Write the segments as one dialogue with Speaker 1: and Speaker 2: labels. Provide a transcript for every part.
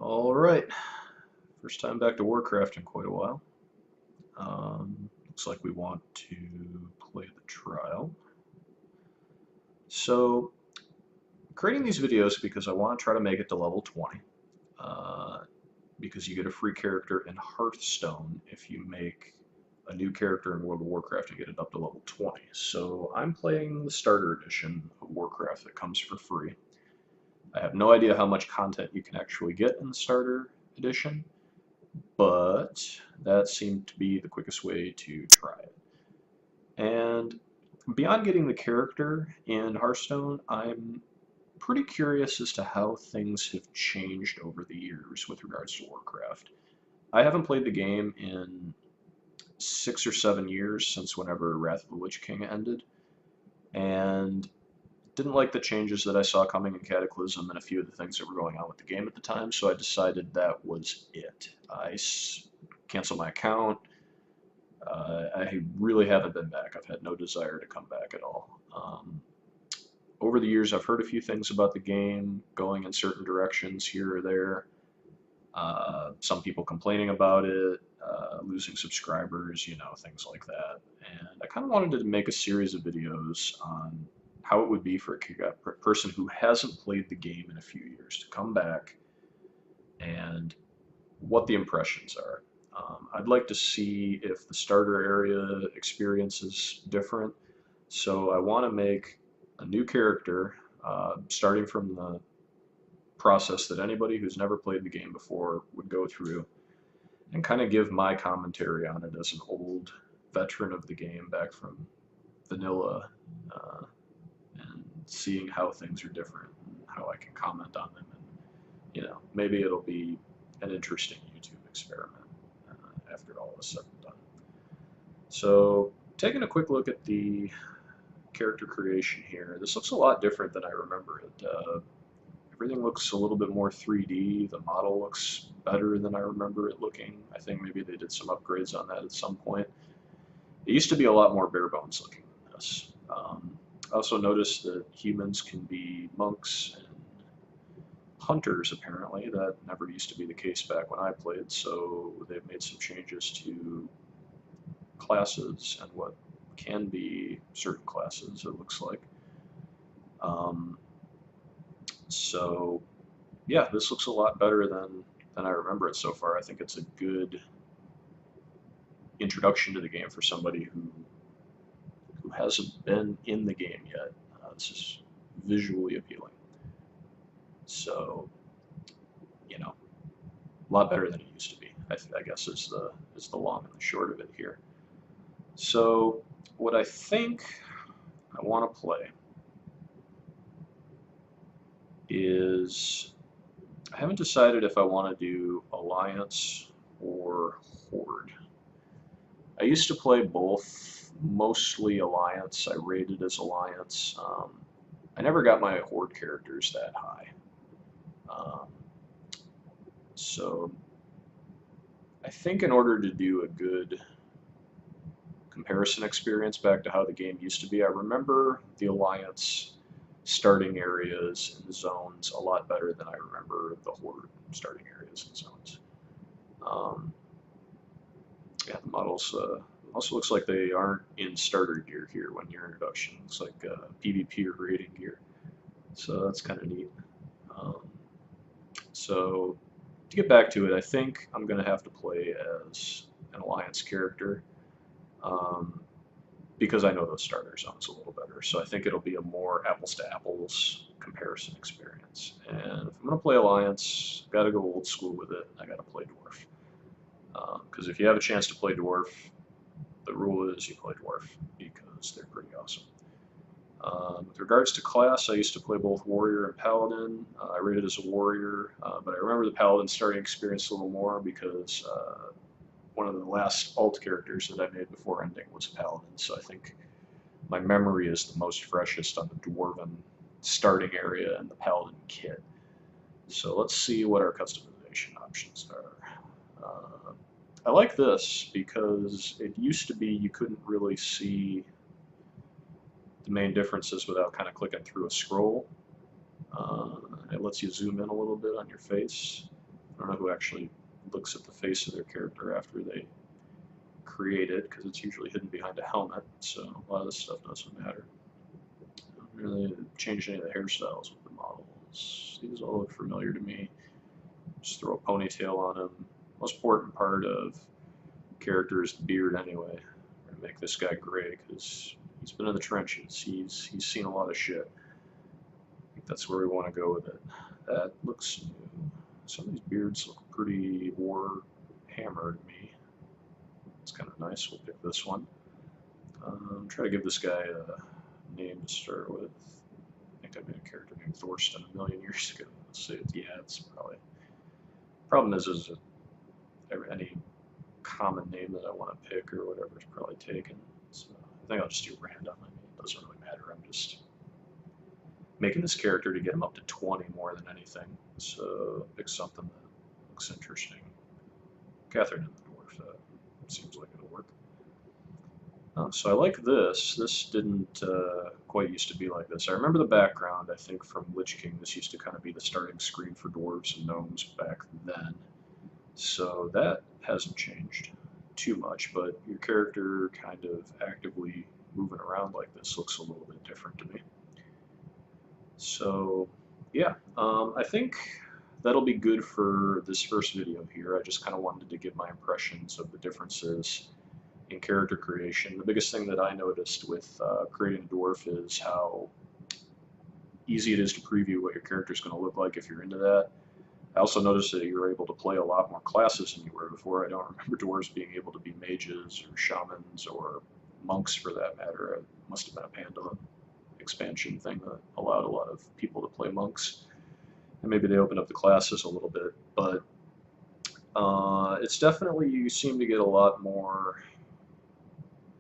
Speaker 1: Alright, first time back to Warcraft in quite a while. Looks like we want to play the trial. So, creating these videos because I want to try to make it to level 20. Because you get a free character in Hearthstone if you make a new character in World of Warcraft and get it up to level 20. So I'm playing the starter edition of Warcraft that comes for free. I have no idea how much content you can actually get in the starter edition, but that seemed to be the quickest way to try it. And beyond getting the character in Hearthstone, I'm pretty curious as to how things have changed over the years with regards to Warcraft. I haven't played the game in 6 or 7 years since whenever Wrath of the Lich King ended, and didn't like the changes that I saw coming in Cataclysm and a few of the things that were going on with the game at the time, so I decided that was it. I canceled my account. I really haven't been back. I've had no desire to come back at all. Over the years, I've heard a few things about the game going in certain directions here or there. Some people complaining about it, losing subscribers, things like that. And I kind of wanted to make a series of videos on how it would be for a person who hasn't played the game in a few years to come back and what the impressions are. I'd like to see if the starter area experience is different. So I want to make a new character, starting from the process that anybody who's never played the game before would go through, and kind of give my commentary on it as an old veteran of the game back from vanilla, and seeing how things are different and how I can comment on them. And, maybe it'll be an interesting YouTube experiment after all is said and done. So, taking a quick look at the character creation here, this looks a lot different than I remember it. Everything looks a little bit more 3D. The model looks better than I remember it looking. I think maybe they did some upgrades on that at some point. It used to be a lot more bare bones looking than this. I also noticed that humans can be monks and hunters, apparently. That never used to be the case back when I played, so they've made some changes to classes and what can be certain classes, it looks like. So, yeah, this looks a lot better than I remember it so far. I think it's a good introduction to the game for somebody who hasn't been in the game yet. This is visually appealing. So, a lot better than it used to be, I guess is the long and the short of it here. So, what I think I want to play is, I haven't decided if I want to do Alliance or Horde. I used to play both, mostly Alliance. I rated as Alliance. I never got my Horde characters that high. So I think in order to do a good comparison experience back to how the game used to be, I remember the Alliance starting areas and zones a lot better than I remember the Horde starting areas and zones. Yeah, the models also looks like they aren't in starter gear here when your introduction. Looks like PvP or raiding gear. So that's kind of neat. So to get back to it, I think I'm going to have to play as an Alliance character, because I know those starter zones a little better. So I think it'll be a more apples to apples comparison experience. And if I'm going to play Alliance, got to go old school with it. I got to play Dwarf. Because if you have a chance to play Dwarf, the rule is you play Dwarf because they're pretty awesome. With regards to class, I used to play both Warrior and Paladin. I rated as a Warrior, but I remember the Paladin starting experience a little more because one of the last alt characters that I made before ending was a Paladin, so I think my memory is the most freshest on the Dwarven starting area and the Paladin kit. So let's see what our customization options are. I like this because it used to be you couldn't really see the main differences without kind of clicking through a scroll. It lets you zoom in a little bit on your face. don't know who actually looks at the face of their character after they create it, because it's usually hidden behind a helmet, so a lot of this stuff doesn't matter. I don't really change any of the hairstyles with the models. These all look familiar to me. Just throw a ponytail on him. Most important part of character is the beard anyway. We're gonna make this guy gray because he's been in the trenches. He's seen a lot of shit. I think that's where we want to go with it. That looks new. Some of these beards look pretty Warhammer to me. It's kind of nice. We'll pick this one. Try to give this guy a name to start with. I think I made a character named Thorsten a million years ago. Let's see. Yeah, it's probably. Problem is any common name that I want to pick or whatever is probably taken. So I think I'll just do random. I mean, it doesn't really matter. I'm just making this character to get him up to 20 more than anything. So pick something that looks interesting. Catherine and the Dwarf. Seems like it'll work. So I like this. This didn't quite used to be like this. I remember the background, I think, from Lich King. This used to kind of be the starting screen for dwarves and gnomes back then. So that hasn't changed too much, but your character kind of actively moving around like this looks a little bit different to me. So yeah, I think that'll be good for this first video here. I just kind of wanted to give my impressions of the differences in character creation. The biggest thing that I noticed with creating a dwarf is how easy it is to preview what your character is going to look like if you're into that. I also noticed that you were able to play a lot more classes than you were before. I don't remember dwarves being able to be mages or shamans or monks for that matter. It must have been a Panda expansion thing that allowed a lot of people to play monks. And maybe they opened up the classes a little bit, but it's definitely, you seem to get a lot more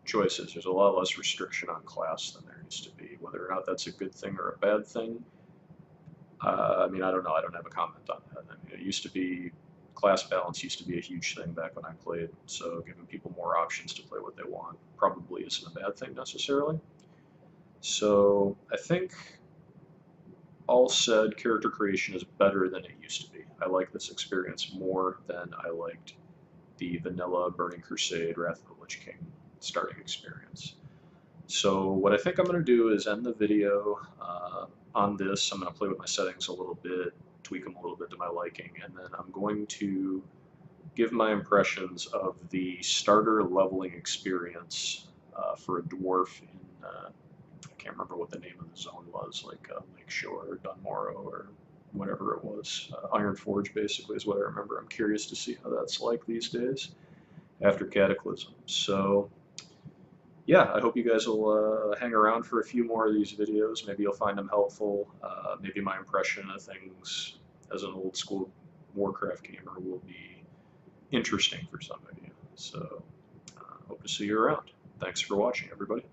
Speaker 1: choices. There's a lot less restriction on class than there used to be. Whether or not that's a good thing or a bad thing, I mean, I don't know. I don't have a comment on that. I mean, it used to be, class balance used to be a huge thing back when I played, so giving people more options to play what they want probably isn't a bad thing necessarily. So I think, all said, character creation is better than it used to be. I like this experience more than I liked the vanilla Burning Crusade Wrath of the Lich King starting experience. So what I think I'm going to do is end the video on this. I'm going to play with my settings a little bit, tweak them a little bit to my liking, and then I'm going to give my impressions of the starter leveling experience for a dwarf in, I can't remember what the name of the zone was, like Lakeshore or Dunmorrow or whatever it was. Iron Forge basically is what I remember. I'm curious to see how that's like these days after Cataclysm. So yeah, I hope you guys will hang around for a few more of these videos. Maybe you'll find them helpful. Maybe my impression of things as an old school Warcraft gamer will be interesting for some of you. So hope to see you around. Thanks for watching, everybody.